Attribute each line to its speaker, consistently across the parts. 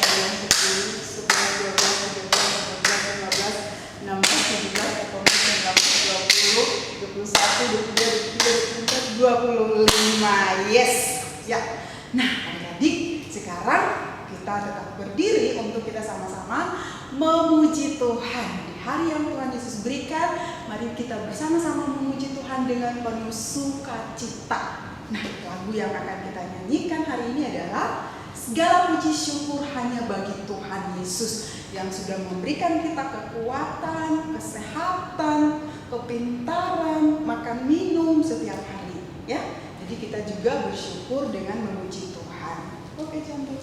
Speaker 1: kalian 10, 11, 12, 13, 14, 15, 16, 17, 18, 19, 20, 21, 22, 23, 24, 25. Yes. Ya. Nah, adik-adik, sekarang kita tetap berdiri untuk kita sama-sama memuji Tuhan. Di hari yang Tuhan Yesus berikan, mari kita bersama-sama memuji Tuhan dengan penuh sukacita. Nah, lagu yang akan kita nyanyikan hari ini adalah segala puji syukur hanya bagi Tuhan Yesus yang sudah memberikan kita kekuatan, kesehatan, kepintaran, makan minum setiap hari. Ya, jadi kita juga bersyukur dengan memuji Tuhan. Oke, cantik.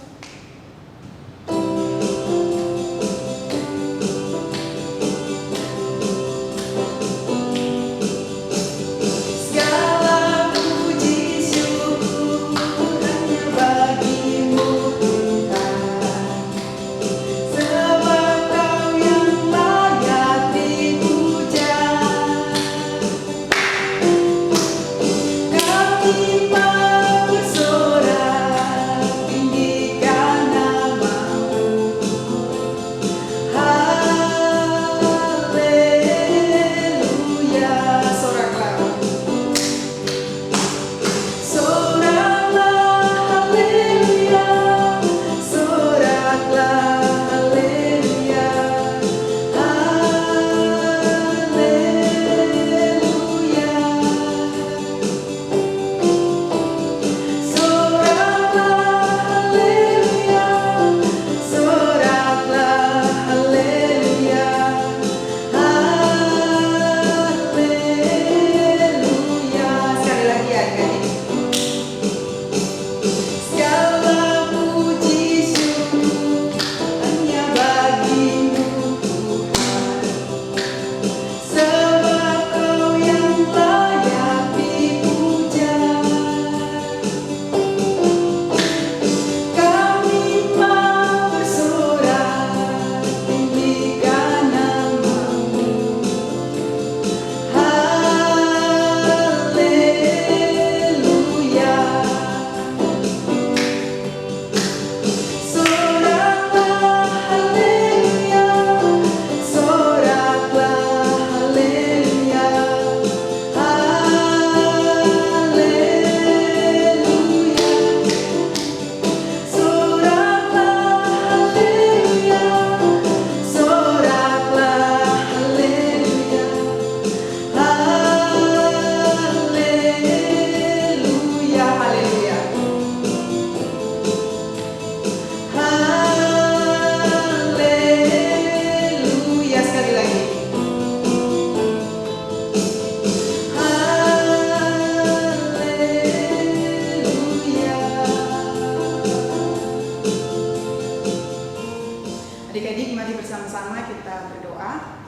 Speaker 1: Adik-adik, mari bersama-sama kita berdoa.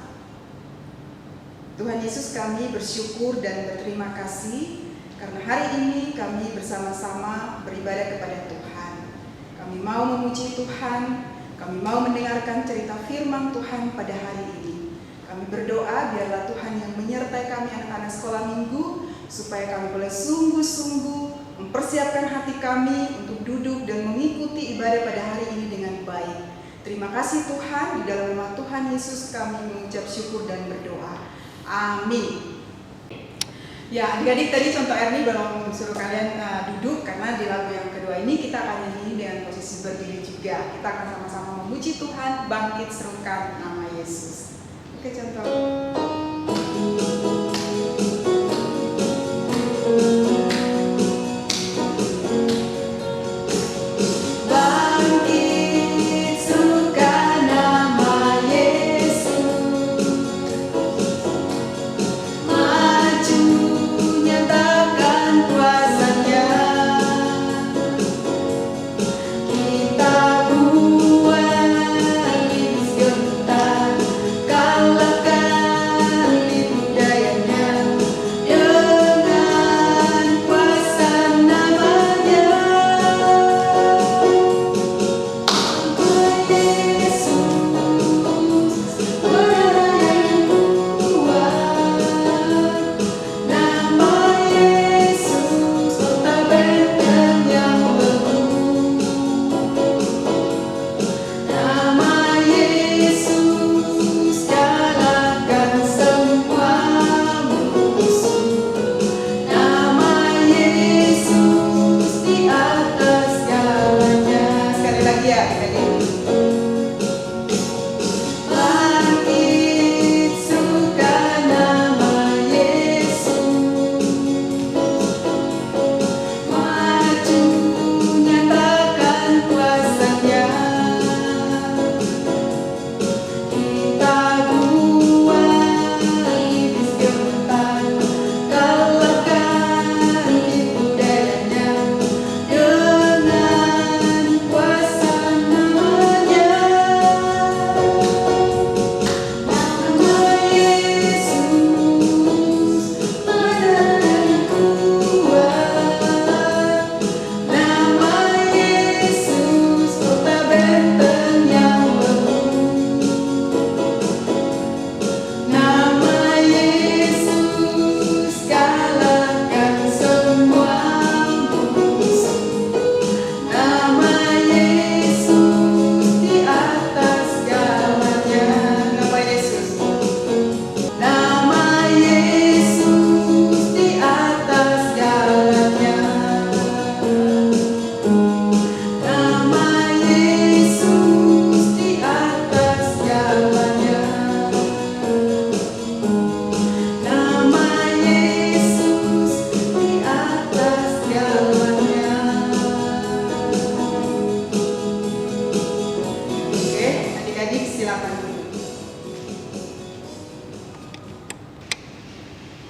Speaker 1: Tuhan Yesus, kami bersyukur dan berterima kasih karena hari ini kami bersama-sama beribadah kepada Tuhan. Kami mau memuji Tuhan, kami mau mendengarkan cerita firman Tuhan pada hari ini. Kami berdoa biarlah Tuhan yang menyertai kami anak-anak sekolah minggu, supaya kami boleh sungguh-sungguh mempersiapkan hati kami untuk duduk dan mengikuti ibadah pada hari ini dengan baik. Terima kasih Tuhan, di dalam nama Tuhan Yesus kami mengucap syukur dan berdoa. Amin. Ya, adik-adik tadi contoh Ernie belum suruh kalian duduk karena di lagu yang kedua ini kita akan nyanyi dengan posisi berdiri juga. Kita akan sama-sama memuji Tuhan, bangkit serukan nama Yesus. Oke, contoh.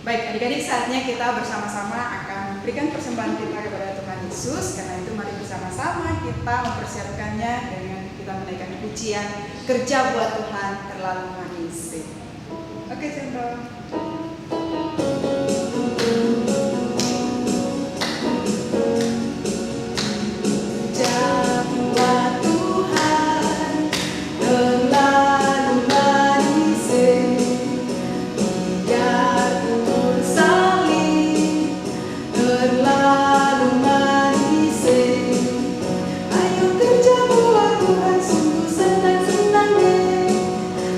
Speaker 1: Baik, adik-adik, saatnya kita bersama-sama akan memberikan persembahan kita kepada Tuhan Yesus. Karena itu mari bersama-sama kita mempersiapkannya dengan kita menaikkan pujian Kerja Buat Tuhan Terlalu Manis. Oke, contoh.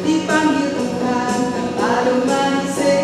Speaker 1: Dipanggil Tuhan terlalu manis.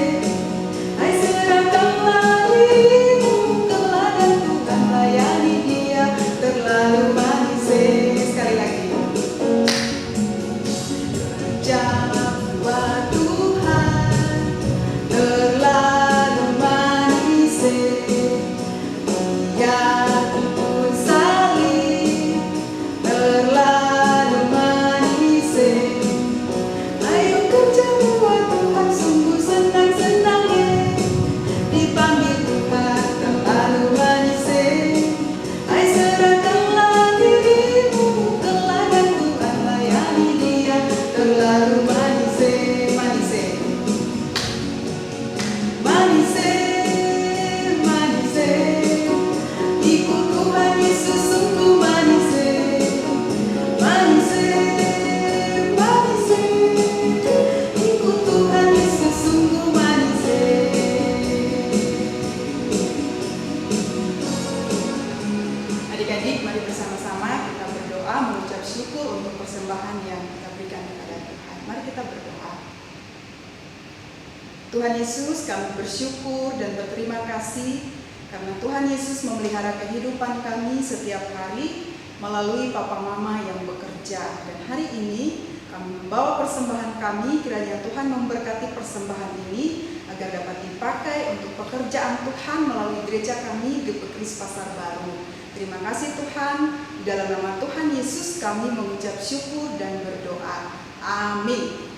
Speaker 1: Tuhan Yesus, kami bersyukur dan berterima kasih karena Tuhan Yesus memelihara kehidupan kami setiap hari melalui Papa Mama yang bekerja. Dan hari ini kami membawa persembahan kami, kiranya Tuhan memberkati persembahan ini agar dapat dipakai untuk pekerjaan Tuhan melalui gereja kami Gepekris Pasar Baru. Terima kasih Tuhan, di dalam nama Tuhan Yesus kami mengucap syukur dan berdoa. Amin.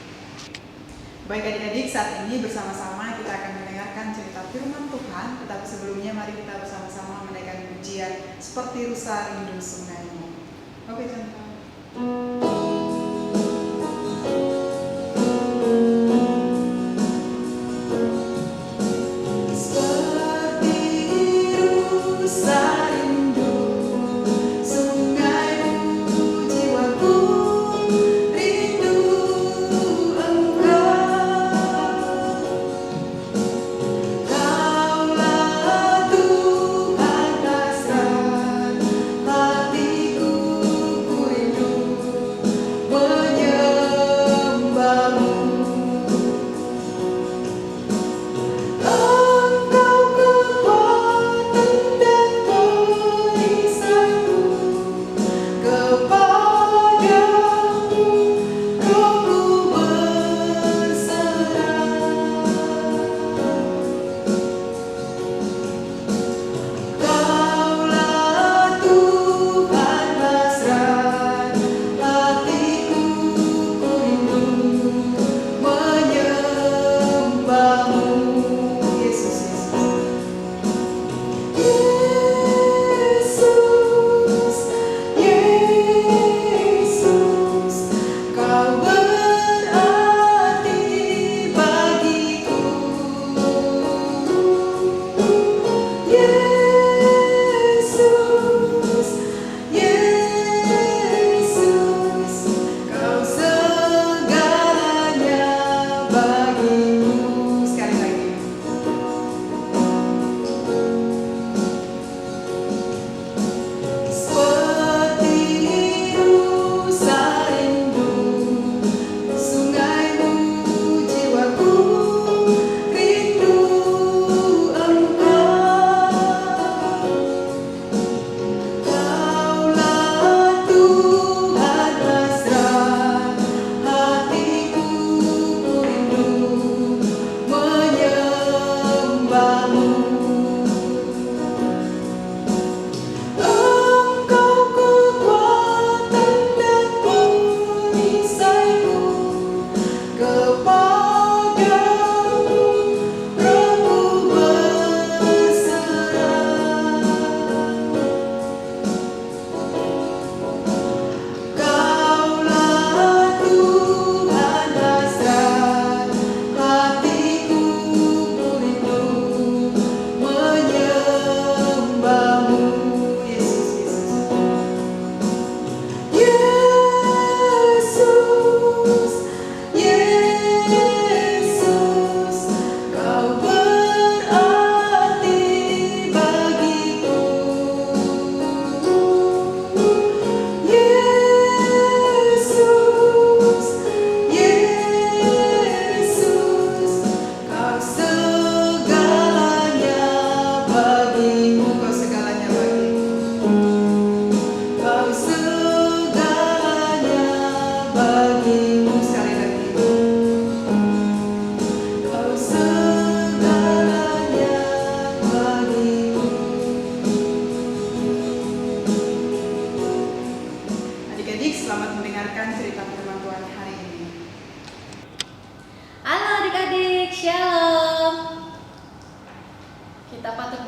Speaker 1: Baik adik-adik, saat ini bersama-sama kita akan mendengarkan cerita firman Tuhan. Tetapi sebelumnya mari kita bersama-sama menaikkan pujian seperti rusa rindu sungaimu. Oke, contoh.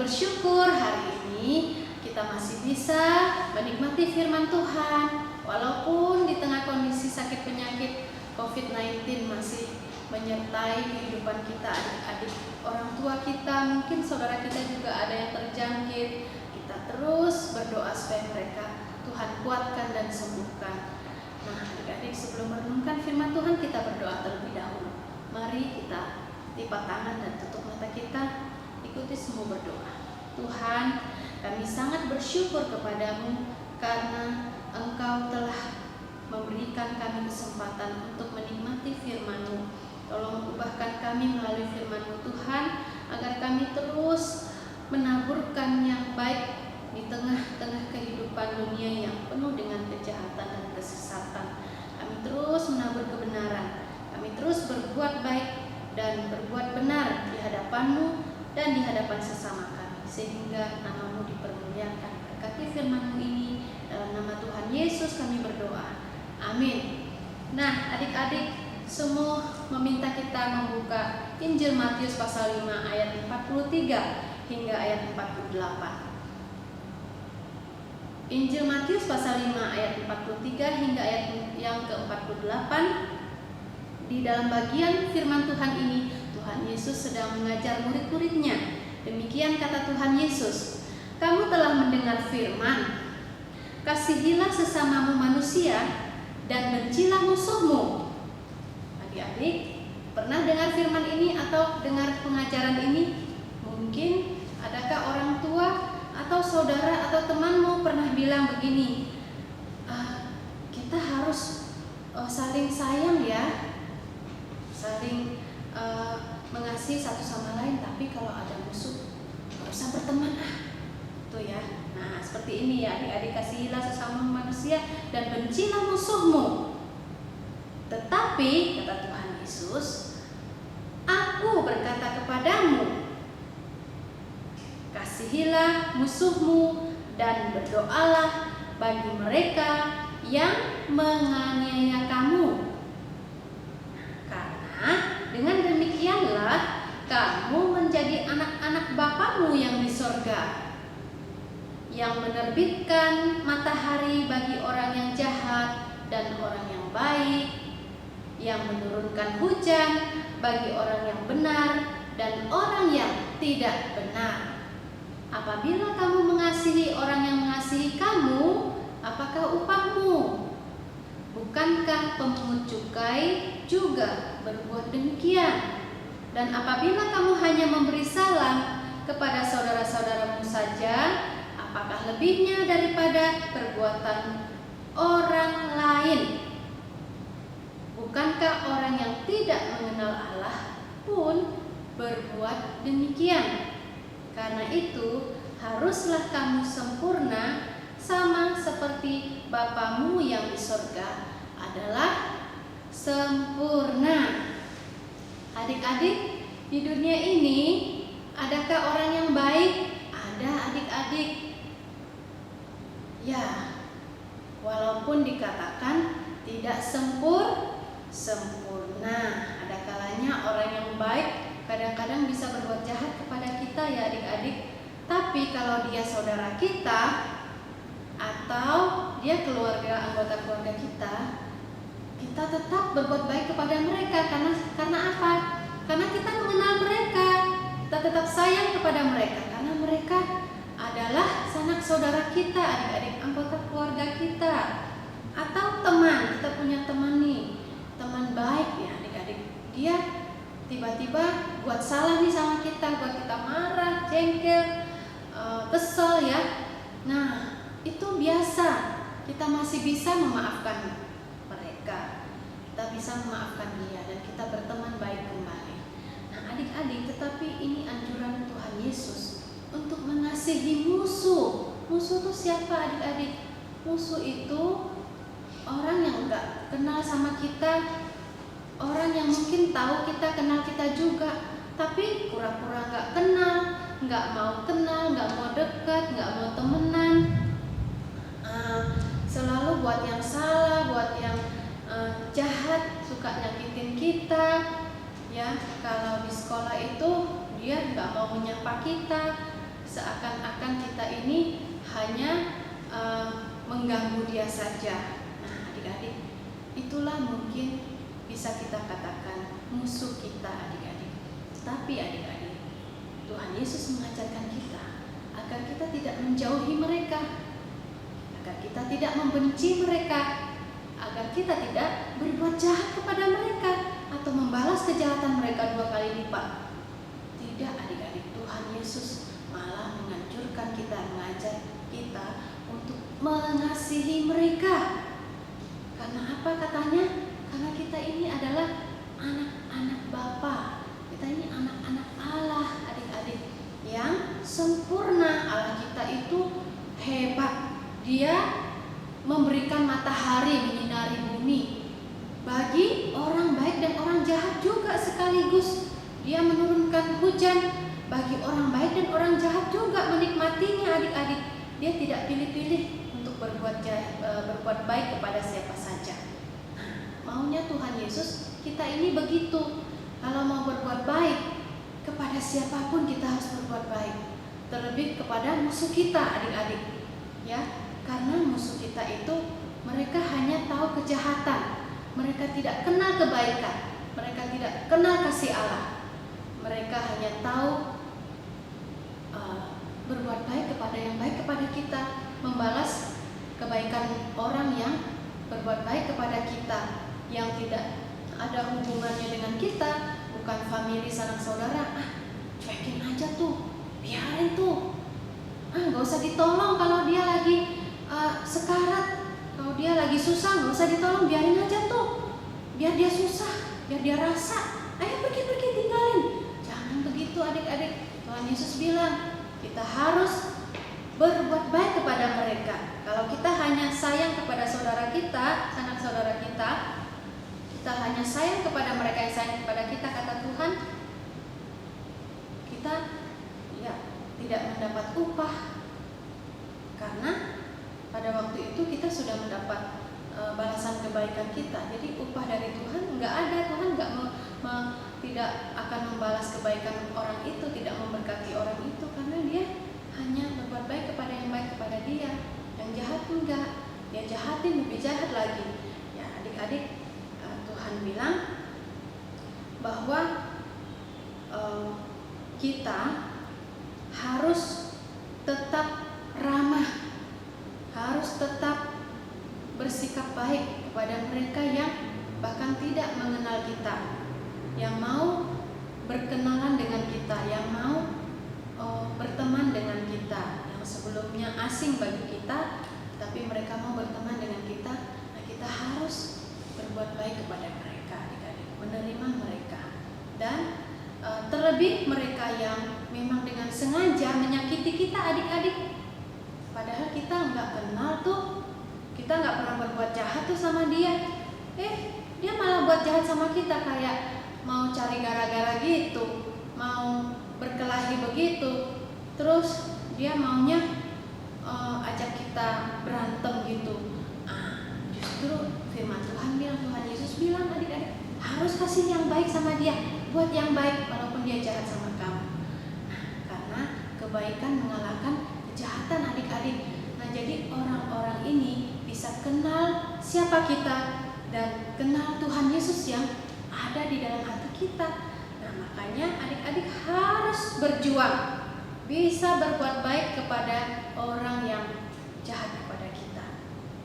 Speaker 2: bersyukur hari ini kita masih bisa menikmati firman Tuhan walaupun di tengah kondisi sakit penyakit COVID-19 masih menyertai kehidupan kita, adik-adik, orang tua kita, mungkin saudara kita juga ada yang terjangkit. Kita terus berdoa supaya mereka Tuhan kuatkan dan sembuhkan. Nah, adik-adik, sebelum merenungkan firman Tuhan kita berdoa terlebih dahulu. Mari kita lipat tangan dan tutup mata kita, ikuti semua berdoa. Tuhan, kami sangat bersyukur kepadamu karena Engkau telah memberikan kami kesempatan untuk menikmati firman-Mu. Tolong ubahkan kami melalui firman-Mu Tuhan, agar kami terus menaburkan yang baik di tengah-tengah kehidupan dunia yang penuh dengan kejahatan dan kesesatan. Kami terus menabur kebenaran, kami terus berbuat baik dan berbuat benar di hadapan-Mu dan di hadapan sesama kami, sehingga nama-Mu dipermuliakan. Berkati firman-Mu ini, dalam nama Tuhan Yesus kami berdoa. Amin. Nah, adik-adik semua meminta kita membuka Injil Matius pasal 5 ayat 43 hingga ayat 48. Injil Matius pasal 5 ayat 43 hingga ayat yang ke-48. Di dalam bagian firman Tuhan ini, Tuhan Yesus sedang mengajar murid-muridnya. Demikian kata Tuhan Yesus, "Kamu telah mendengar firman, kasihilah sesamamu manusia dan bencilah musuhmu." Adik-adik, pernah dengar firman ini atau dengar pengajaran ini? Mungkin adakah orang tua atau saudara atau temanmu pernah bilang begini, kita harus saling sayang ya, saling mengasihi satu sama lain, tapi kalau ada musuh gak usah berteman tuh ya. Nah, seperti ini ya adik-adik, kasihilah sesama manusia dan bencilah musuhmu. Tetapi kata Tuhan Yesus, Aku berkata kepadamu, kasihilah musuhmu dan berdoalah bagi mereka yang menganiaya kamu. Karena dengan demikianlah kamu menjadi anak-anak Bapamu yang di sorga, yang menerbitkan matahari bagi orang yang jahat dan orang yang baik, yang menurunkan hujan bagi orang yang benar dan orang yang tidak benar. Apabila kamu mengasihi orang yang mengasihi kamu, apakah upahmu? Bukankah pemungut cukai juga berbuat demikian? Dan apabila kamu hanya memberi salam kepada saudara-saudaramu saja, apakah lebihnya daripada perbuatan orang lain? Bukankah orang yang tidak mengenal Allah pun berbuat demikian? Karena itu, haruslah kamu sempurna, sama seperti Bapamu yang di sorga adalah sempurna. Adik-adik, di dunia ini adakah orang yang baik? Ada adik-adik. Ya, walaupun dikatakan tidak sempurna, ada kalanya orang yang baik kadang-kadang bisa berbuat jahat kepada kita ya adik-adik. Tapi kalau dia saudara kita atau dia anggota keluarga kita tetap berbuat baik kepada mereka. Karena apa? Karena kita mengenal mereka, kita tetap sayang kepada mereka karena mereka adalah sanak saudara kita, adik-adik, anggota keluarga kita. Atau teman, kita punya teman nih, teman baik ya adik-adik, dia tiba-tiba buat salah nih sama kita, buat kita marah, jengkel, kesel ya. Nah, itu biasa, kita masih bisa memaafkan mereka, kita bisa memaafkan dia dan kita berteman baik kembali. Nah adik-adik, tetapi ini anjuran Tuhan Yesus untuk mengasihi musuh. Musuh itu siapa adik-adik? Musuh itu orang yang gak kenal sama kita, orang yang mungkin tahu kita, kenal kita juga, tapi pura-pura gak kenal, gak mau kenal, gak mau dekat, gak mau temenan, selalu buat yang salah, buat yang jahat, suka nyakitin kita ya. Kalau di sekolah itu dia gak mau menyapa kita, seakan-akan kita ini hanya mengganggu dia saja. Nah adik-adik, itulah mungkin bisa kita katakan musuh kita adik-adik. Tapi adik-adik, Tuhan Yesus mengajarkan kita agar kita tidak menjauhi mereka, agar kita tidak membenci mereka, agar kita tidak berbuat jahat kepada mereka atau membalas kejahatan mereka 2 kali lipat. Tidak adik-adik, Tuhan Yesus malah menganjurkan kita, mengajar kita untuk mengasihi mereka. Karena apa katanya? Karena kita ini adalah anak-anak Bapa. Kita ini anak-anak Allah, adik-adik yang sempurna. Allah kita itu hebat. Dia memberikan matahari menyinari bumi bagi orang baik dan orang jahat juga sekaligus. Dia menurunkan hujan bagi orang baik dan orang jahat juga, menikmatinya adik-adik. Dia tidak pilih-pilih untuk berbuat baik kepada siapa saja. Maunya Tuhan Yesus kita ini begitu. Kalau mau berbuat baik kepada siapapun kita harus berbuat baik. Terlebih kepada musuh kita adik-adik. Ya, karena musuh kita itu mereka hanya tahu kejahatan. Mereka tidak kenal kebaikan. Mereka tidak kenal kasih Allah. Mereka hanya tahu berbuat baik kepada yang baik kepada kita, membalas kebaikan orang yang berbuat baik kepada kita, yang tidak ada hubungannya dengan kita, bukan famili sanak saudara. Cuekin aja tuh, biarin tuh. Gak usah ditolong kalau dia lagi sekarat, kalau dia lagi susah, gak usah ditolong, biarin aja tuh. Biar dia susah, biar dia rasa. Ayo pergi tinggalin. Jangan begitu adik-adik. Tuhan Yesus bilang kita harus berbuat baik kepada mereka. Kalau kita hanya sayang kepada saudara kita, sanak saudara kita hanya sayang kepada mereka yang sayang kepada kita, kata Tuhan, kita ya tidak mendapat upah. Karena pada waktu itu kita sudah mendapat balasan kebaikan kita. Jadi upah dari Tuhan nggak ada. Tuhan nggak tidak akan membalas kebaikan orang itu, tidak memberkati orang itu, karena dia hanya berbuat baik kepada yang baik kepada dia. Yang jahat enggak, dia jahatin lebih jahat lagi. Ya adik-adik, Tuhan bilang bahwa kita harus tetap ramah, harus tetap bersikap baik kepada mereka yang bahkan tidak mengenal kita, yang mau berkenalan dengan kita, yang mau berteman dengan kita, yang sebelumnya asing bagi kita, tapi mereka mau berteman dengan kita. Nah, kita harus berbuat baik kepada mereka, adik-adik, menerima mereka. Dan terlebih mereka yang memang dengan sengaja menyakiti kita, adik-adik, padahal kita nggak kenal tuh, kita nggak pernah berbuat jahat tuh sama dia. Dia malah buat jahat sama kita, kayak mau cari gara-gara gitu, mau berkelahi begitu. Terus dia maunya ajak kita berantem gitu. Justru firman Tuhan bilang, Tuhan Yesus bilang, adik-adik harus kasih yang baik sama dia, buat yang baik walaupun dia jahat sama kamu. Karena kebaikan mengalahkan kejahatan, adik-adik. Nah, jadi orang-orang ini bisa kenal siapa kita dan kenal Tuhan Yesus yang ada di dalam hati kita. Nah, makanya adik-adik harus berjuang, bisa berbuat baik kepada orang yang jahat kepada kita.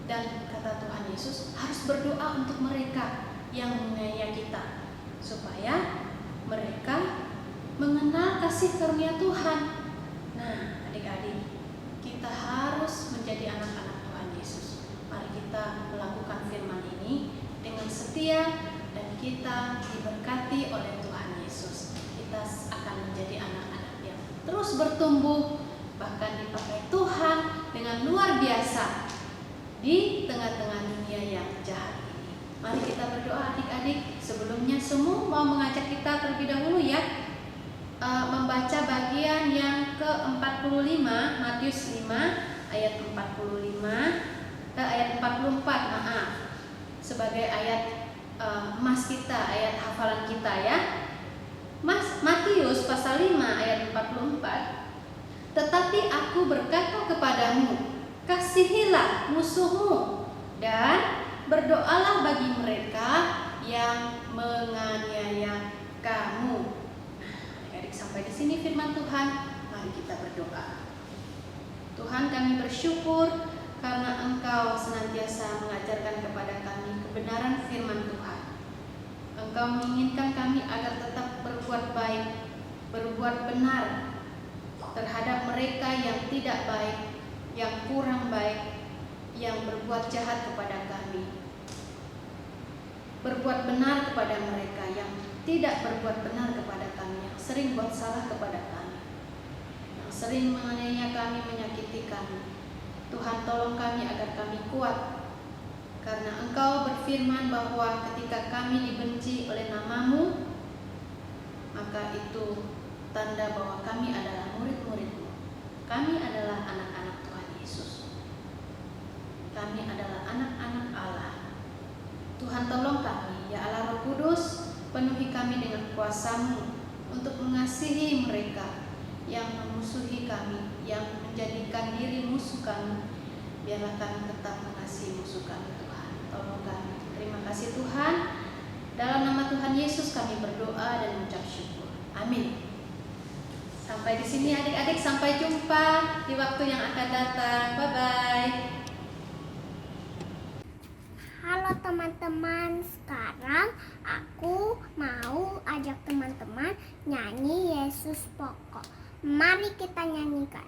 Speaker 2: Dan kata Tuhan Yesus, harus berdoa untuk mereka yang menganiaya kita, supaya mereka mengenal kasih karunia Tuhan. Nah, adik-adik, kita harus menjadi anak-anak Tuhan Yesus. Mari kita melakukan firman ini dengan setia, dan kita diberkati oleh Tuhan Yesus. Kita akan menjadi anak-anak yang terus bertumbuh, bahkan dipakai Tuhan dengan luar biasa di tengah-tengah dunia yang jahat ini. Mari kita berdoa, adik-adik. Sebelumnya semua mau mengajak kita terlebih dahulu ya, membaca bagian yang ke-45, Matius 5 ayat 44, sebagai ayat emas kita, ayat hafalan kita ya. Matius pasal 5 ayat 44. Tetapi aku berkata kepadamu, kasihilah musuhmu dan berdoalah bagi mereka yang menganiaya kamu. Adik-adik, sampai di sini firman Tuhan. Mari kita berdoa. Tuhan, kami bersyukur karena Engkau senantiasa mengajarkan kepada kami kebenaran firman Tuhan. Engkau menginginkan kami agar tetap berbuat baik, berbuat benar terhadap mereka yang tidak baik, yang kurang baik, yang berbuat jahat kepada kami. berbuat benar kepada mereka yang tidak berbuat benar kepada kami, yang sering buat salah kepada kami, yang sering menganiaya kami, menyakiti kami. Tuhan, tolong kami agar kami kuat, karena Engkau berfirman bahwa ketika kami dibenci oleh nama-Mu, maka itu tanda bahwa kami adalah murid-murid-Mu. Kami adalah anak-anak Tuhan Yesus. Kami adalah anak-anak Allah. Tuhan, tolong kami, ya Allah Roh Kudus, penuhi kami dengan kuasa-Mu untuk mengasihi mereka yang memusuhi kami, yang menjadikan diri musuh kami. Biarlah kami tetap mengasihi musuh kami, Tuhan. Tolong kami. Terima kasih Tuhan. Dalam nama Tuhan Yesus kami berdoa dan mengucap syukur. Amin. Sampai di sini adik-adik, sampai jumpa di waktu yang akan datang. Bye-bye.
Speaker 3: Halo teman-teman, sekarang aku mau ajak teman-teman nyanyi Yesus Pokok. Mari kita nyanyikan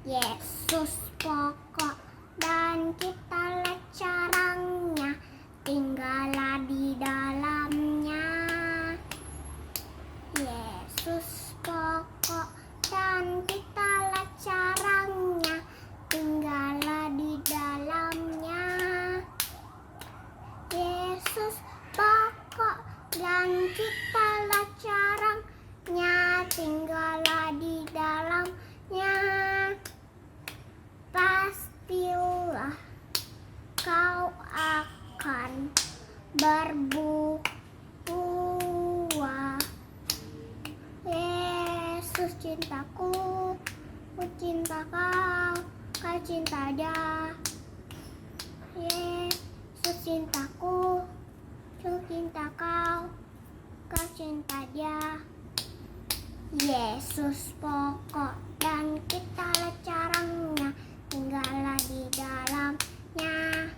Speaker 3: Yesus pokok dan kita lihat caranya, tinggallah di dalamnya. Yesus pokok dan kita lihat caranya, tinggallah di dalamnya. Yesus pokok dan kita lihat caranya, tinggallah di dalamnya. Pastilah kau akan berbuah. Yesus cintaku, ku cinta kau, kau cinta dia. Yesus cintaku, ku cinta kau, kau cinta dia. Yesus pokok dan kita lihat caranya, tinggallah di dalamnya.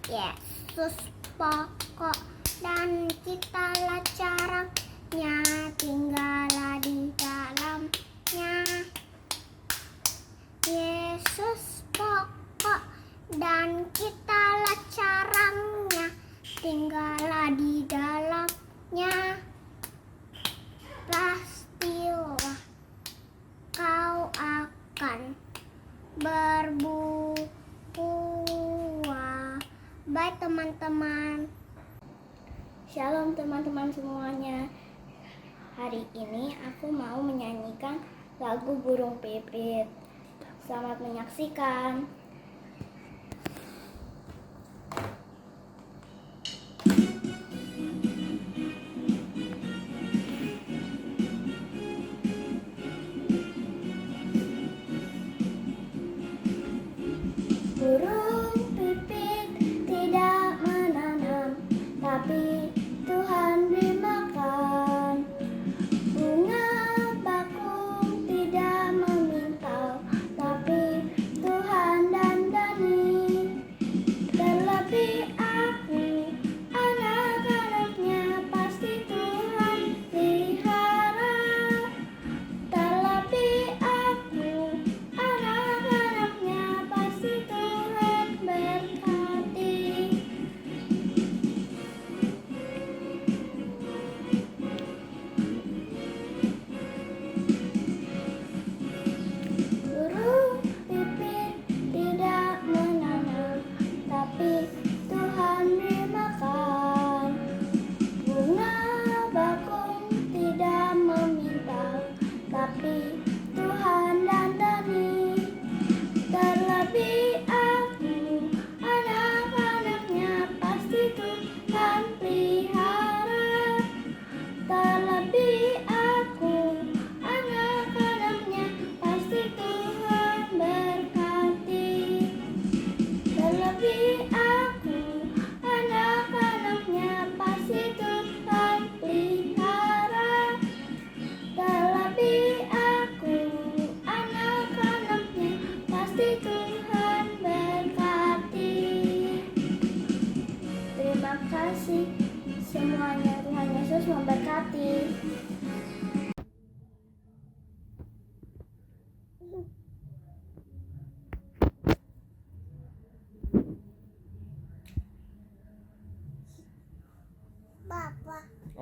Speaker 3: Yesus pokok dan kita lihat caranya, tinggallah di dalamnya. Yesus pokok dan kita lihat caranya, tinggallah di dalamnya. Pastilah kau akan berbuah. Bye teman-teman. Shalom teman-teman semuanya. Hari ini aku mau menyanyikan lagu Burung Pipit. Selamat menyaksikan. Burung pipit tidak menanam, tapi Tuhan beri makan. Bunga bakung tidak memintal, tapi Tuhan dandani. Terlebih aku, anak-anaknya pasti Tuhan pelihara. Terlebih aku, anak-anaknya pasti Tuhan berkati. Burung pipit tidak menanam, tapi Tuhan beri makan. Bunga bakung tidak memintal, tapi Tuhan dandani. Terlebih aku, anak-anaknya pasti Tuhan pelihara. Terlebih aku, anak-anaknya pasti Tuhan berkati. Terlebih aku, anak-anaknya pasti Tuhan pelihara. Terlebih aku,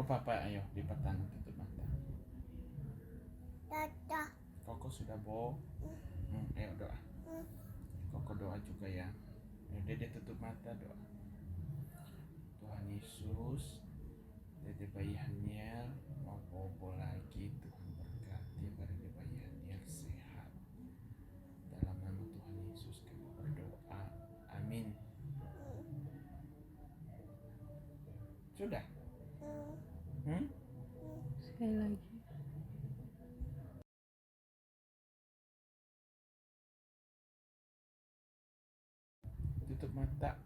Speaker 4: Papa, ayo lipat tangan, tutup mata.
Speaker 3: Dadah.
Speaker 4: Koko sudah Bo. Ayo doa. Koko doa juga ya. Dede tutup mata, doa. Tuhan Yesus, Dede bayi Haniel mau bobo lagi. Tuhan berkati pada Dede bayi Haniel sehat. Dalam nama Tuhan Yesus kami berdoa. Amin. Sudah?
Speaker 5: Sekali lagi.
Speaker 4: Tutup mata.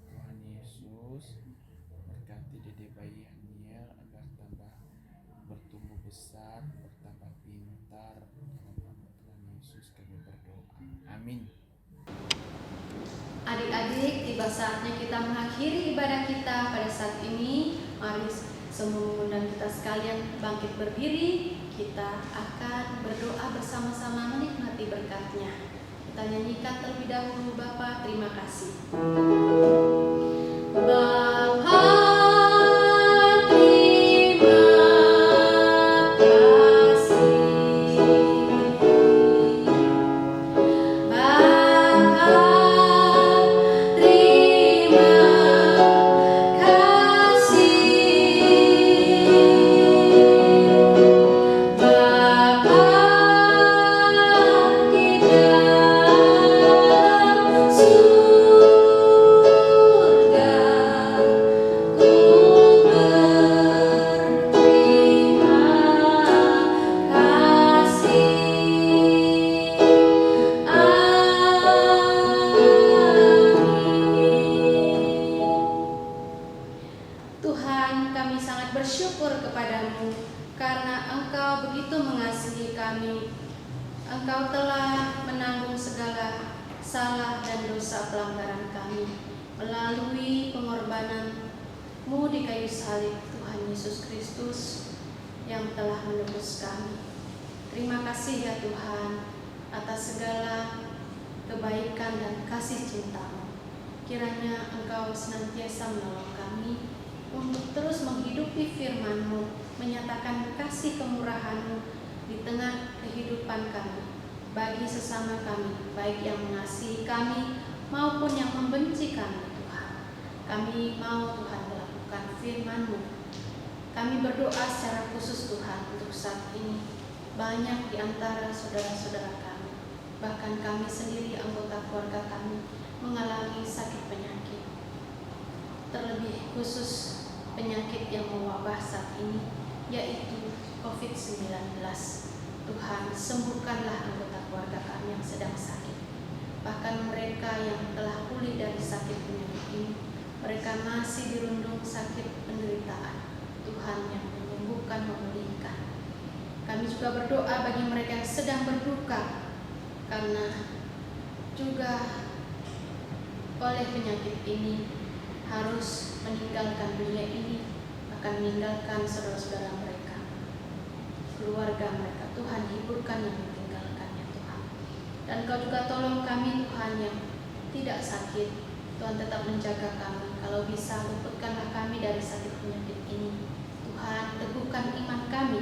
Speaker 4: Tuhan Yesus berkati Dede bayi Haniel agar tambah bertumbuh besar, bertambah pintar. Dalam nama Tuhan Yesus kami berdoa. Amin.
Speaker 2: Adik-adik, tiba saatnya kita mengakhiri ibadah kita pada saat ini. Mari semua mengundang kita sekalian bangkit berdiri. Kita akan berdoa bersama-sama menikmati berkat-Nya. Kita nyanyikan terlebih dahulu, Bapa, terima kasih. Bapa, terima kasih. Bapa, terima kasih. Bapa di dalam surga, ku berterima kasih. Tuhan, kami sangat bersyukur kepadamu karena Engkau begitu mengasihi kami. Engkau telah menanggung segala salah dan dosa pelanggaran kami melalui pengorbanan-Mu di kayu salib, Tuhan Yesus Kristus yang telah menebus kami. Terima kasih ya Tuhan atas segala kebaikan dan kasih cinta-Mu. Kiranya Engkau senantiasa menolong kami untuk terus menghidupi firman-Mu, menyatakan kasih kemurahan-Mu di tengah kehidupan kami, bagi sesama kami, baik yang mengasihi kami maupun yang membenci kami, Tuhan. Kami mau Tuhan melakukan firman-Mu. Kami berdoa secara khusus Tuhan untuk saat ini. Banyak di antara saudara-saudara kami, bahkan kami sendiri, anggota keluarga kami, mengalami sakit penyakit. Terlebih khusus penyakit yang mewabah saat ini, yaitu COVID-19. Tuhan, sembuhkanlah anggota keluarga kami yang sedang sakit. Bahkan mereka yang telah pulih dari sakit penyakit ini, mereka masih dirundung sakit penderitaan. Tuhan yang menyembuhkan, memulihkan. Kami juga berdoa bagi mereka yang sedang berduka, karena juga oleh penyakit ini harus meninggalkan dunia ini, akan meninggalkan saudara-saudara mereka, keluarga mereka. Tuhan, hiburkan yang meninggalkannya Tuhan. Dan Kau juga tolong kami Tuhan yang tidak sakit. Tuhan tetap menjaga kami. Kalau bisa, luputkanlah kami dari sakit penyakit ini. Tuhan, teguhkan iman kami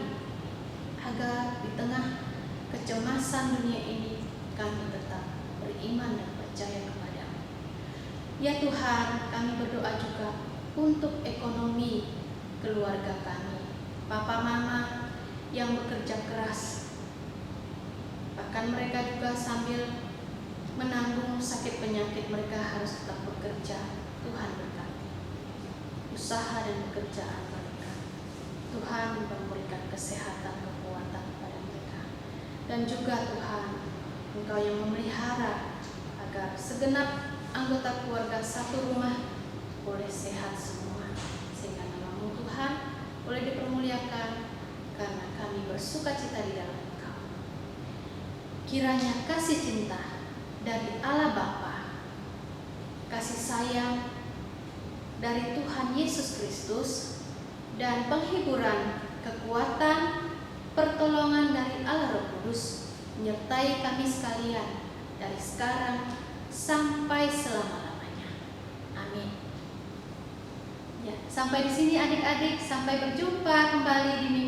Speaker 2: agar di tengah kecemasan dunia ini kami tetap beriman dan percaya kepada-Mu. Ya Tuhan, kami berdoa juga untuk ekonomi keluarga kami, papa mama yang bekerja keras, bahkan mereka juga sambil menanggung sakit penyakit mereka harus tetap bekerja. Tuhan berkati usaha dan pekerjaan mereka. Tuhan memberikan kesehatan, kekuatan kepada mereka. Dan juga Tuhan, Engkau yang memelihara agar segenap anggota keluarga satu rumah boleh sehat semua, sehingga nama-Mu Tuhan boleh dipermuliakan karena kami bersukacita di dalam Engkau. Kiranya kasih cinta dari Allah Bapa, kasih sayang dari Tuhan Yesus Kristus, dan penghiburan, kekuatan, pertolongan dari Allah Roh Kudus menyertai kami sekalian dari sekarang sampai selama-lamanya. Amin. Ya, sampai di sini adik-adik, sampai berjumpa kembali di minggu